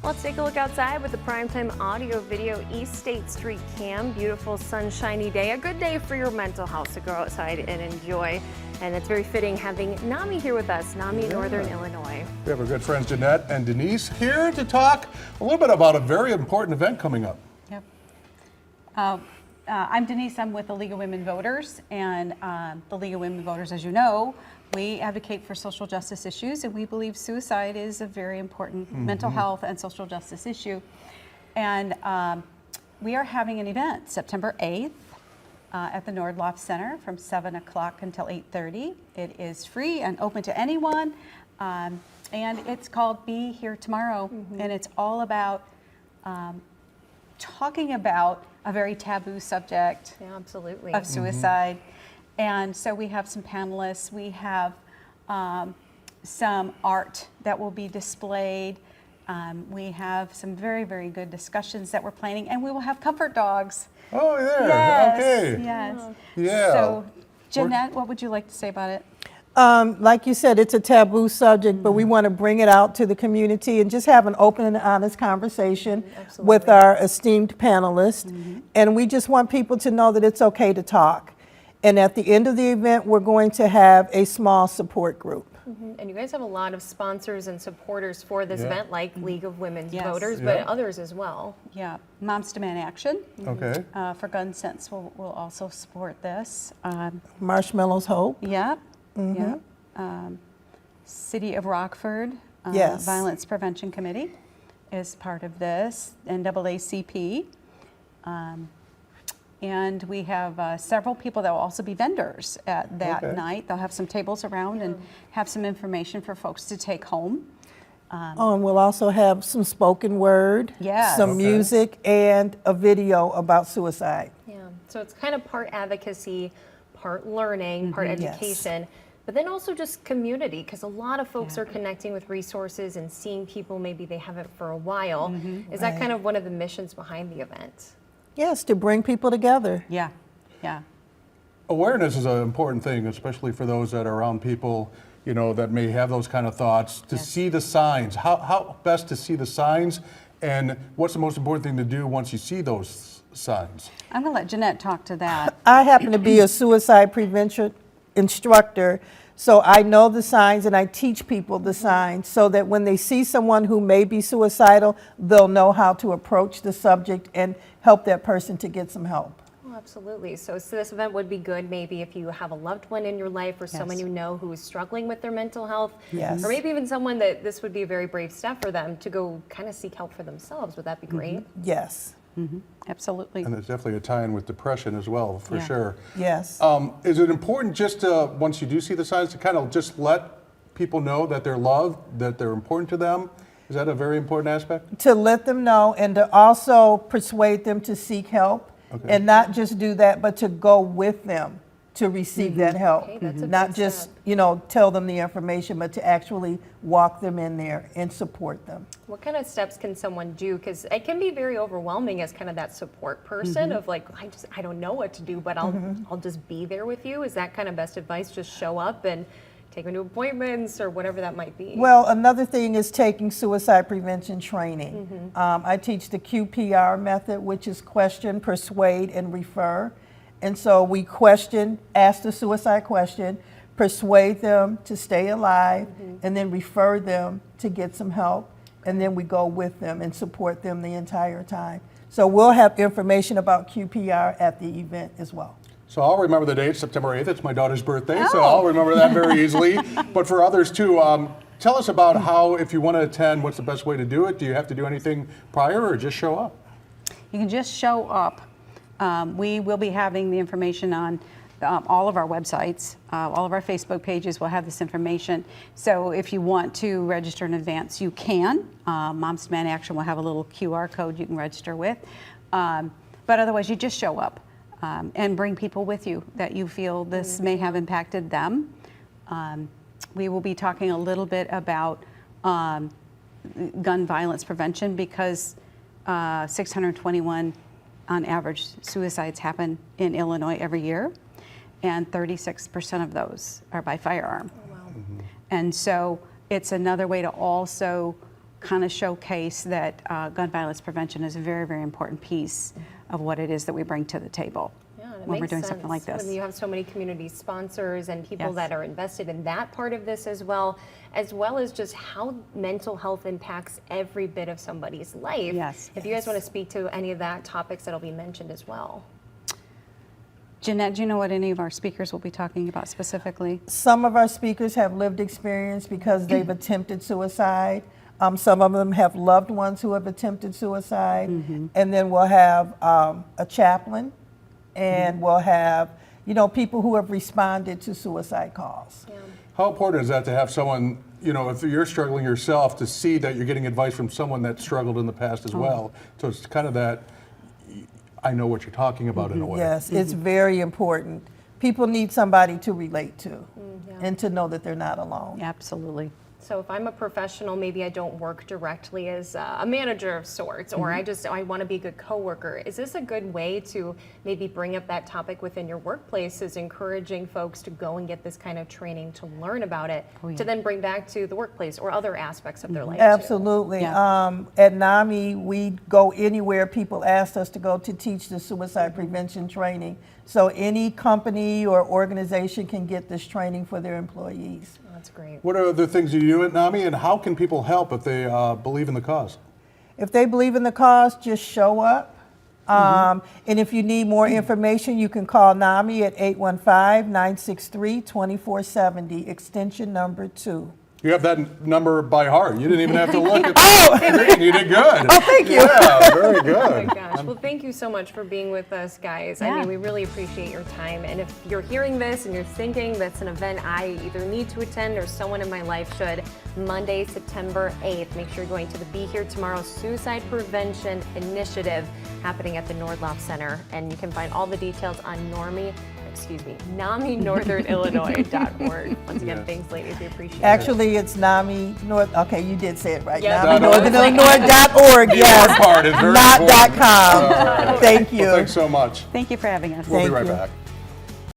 Let's take a look outside with the Primetime Audio Video East State Street Cam. Beautiful sunshiny day, a good day for your mental health to go outside and enjoy. And it's very fitting having NAMI here with us, NAMI Northern Illinois. We have our good friends Jeanette and Denise here to talk a little bit about a very important event coming up. Yep. I'm Denise. I'm with the League of Women Voters, and the League of Women Voters, as you know, we advocate for social justice issues, and we believe suicide is a very important mental health and social justice issue. And we are having an event September 8th at the Nordloff Center from 7 o'clock until 8:30. It is free and open to anyone, and it's called Be Here Tomorrow, and it's all about talking about a very taboo subject Absolutely. of suicide. And so we have some panelists, we have some art that will be displayed, we have some very, very good discussions that we're planning, and we will have comfort dogs. Oh, there. Yes, Okay. yes. Yeah. So, Jeanette, what would you like to say about it? Like you said, it's a taboo subject, but we want to bring it out to the community and just have an open and honest conversation with our esteemed panelists. And we just want people to know that it's okay to talk. And at the end of the event, we're going to have a small support group. And you guys have a lot of sponsors and supporters for this event, like League of Women's Yes. Voters, but others as well. Yeah, Moms Demand Action Okay. for Gun Sense will also support this. Marshmallows Hope. Yeah, yeah. City of Rockford Yes. Violence Prevention Committee is part of this, NAACP. And we have several people that will also be vendors at that night. They'll have some tables around and have some information for folks to take home. Oh, and we'll also have some spoken word, Yes. some music, and a video about suicide. Yeah, so it's kind of part advocacy, part learning, part education, but then also just community, because a lot of folks are connecting with resources and seeing people maybe they haven't for a while. Is that kind of one of the missions behind the event? Yes, to bring people together. Yeah, yeah. Awareness is an important thing, especially for those that are around people, you know, that may have those kind of thoughts, to see the signs. How best to see the signs, and what's the most important thing to do once you see those signs? I'm going to let Jeanette talk to that. I happen to be a suicide prevention instructor, so I know the signs and I teach people the signs so that when they see someone who may be suicidal, they'll know how to approach the subject and help that person to get some help. Oh, absolutely. So this event would be good maybe if you have a loved one in your life or someone you know who is struggling with their mental health. Yes. Or maybe even someone that this would be a very brave step for them to go kind of seek help for themselves. Would that be great? Yes. Absolutely. And there's definitely a tie-in with depression as well, for sure. Yes. Is it important just to, once you do see the signs, to kind of just let people know that they're loved, that they're important to them? Is that a very important aspect? To let them know and to also persuade them to seek help and not just do that, but to go with them to receive that help. Okay, that's a Not big just, step. you know, tell them the information, but to actually walk them in there and support them. What kind of steps can someone do? Because it can be very overwhelming as kind of that support person of like, I don't know what to do, but I'll just be there with you. Is that kind of best advice? Just show up and take them to appointments or whatever that might be. Well, another thing is taking suicide prevention training. I teach the QPR method, which is question, persuade, and refer. And so we question, ask the suicide question, persuade them to stay alive, and then refer them to get some help. And then we go with them and support them the entire time. So we'll have information about QPR at the event as well. So I'll remember the date, September 8th. It's my daughter's birthday, so I'll remember that very easily. But for others too, tell us about how, if you want to attend, what's the best way to do it? Do you have to do anything prior or just show up? You can just show up. We will be having the information on all of our websites, all of our Facebook pages will have this information. So if you want to register in advance, you can. Moms Demand Action will have a little QR code you can register with. But otherwise, you just show up and bring people with you that you feel this may have impacted them. We will be talking a little bit about gun violence prevention because 621 on average suicides happen in Illinois every year, and 36% of those are by firearm. Oh, wow. And so it's another way to also kind of showcase that gun violence prevention is a very, very important piece of what it is that we bring to the table when we're doing something like this. When you have so many community sponsors and people Yes. that are invested in that part of this as well as just how mental health impacts every bit of somebody's life. Yes. If you guys want to speak to any of that topics that'll be mentioned as well. Jeanette, do you know what any of our speakers will be talking about specifically? Some of our speakers have lived experience because they've attempted suicide. Some of them have loved ones who have attempted suicide. And then we'll have a chaplain, and we'll have, people who have responded to suicide calls. Yeah. How important is that to have someone, if you're struggling yourself, to see that you're getting advice from someone that struggled in the past as well? So it's kind of that, I know what you're talking about in a way. Yes, it's very important. People need somebody to relate to and to know that they're not alone. Absolutely. So if I'm a professional, maybe I don't work directly as a manager of sorts, or I want to be a good coworker. Is this a good way to maybe bring up that topic within your workplace, is encouraging folks to go and get this kind of training to learn about it, to then bring back to the workplace or other aspects of their life too? Absolutely. At NAMI, we go anywhere people ask us to go to teach the suicide prevention training. So any company or organization can get this training for their employees. Oh, that's great. What are the things you do at NAMI, and how can people help if they believe in the cause? If they believe in the cause, just show up. And if you need more information, you can call NAMI at 815-963-2470, extension number 2. You have that number by heart. You didn't even have to look at the screen. You did good. Oh, thank you. Yeah, very Oh good. my gosh. Well, thank you so much for being with us, guys. I Yeah. mean, we really appreciate your time. And if you're hearing this and you're thinking that's an event I either need to attend or someone in my life should, Monday, September 8th, make sure you're going to the Be Here Tomorrow Suicide Prevention Initiative happening at the Nordloff Center. And you can find all the details on NAMINorthernIllinois.org. Once again, thanks, ladies. We appreciate it. Actually, it's NAMI North. Okay, you did say it right. Yes. NAMINorthernIllinois.org. Yes, Part is very not important. .com. Thank you. Well, thanks so much. Thank you for having us. We'll be Thank right you. back.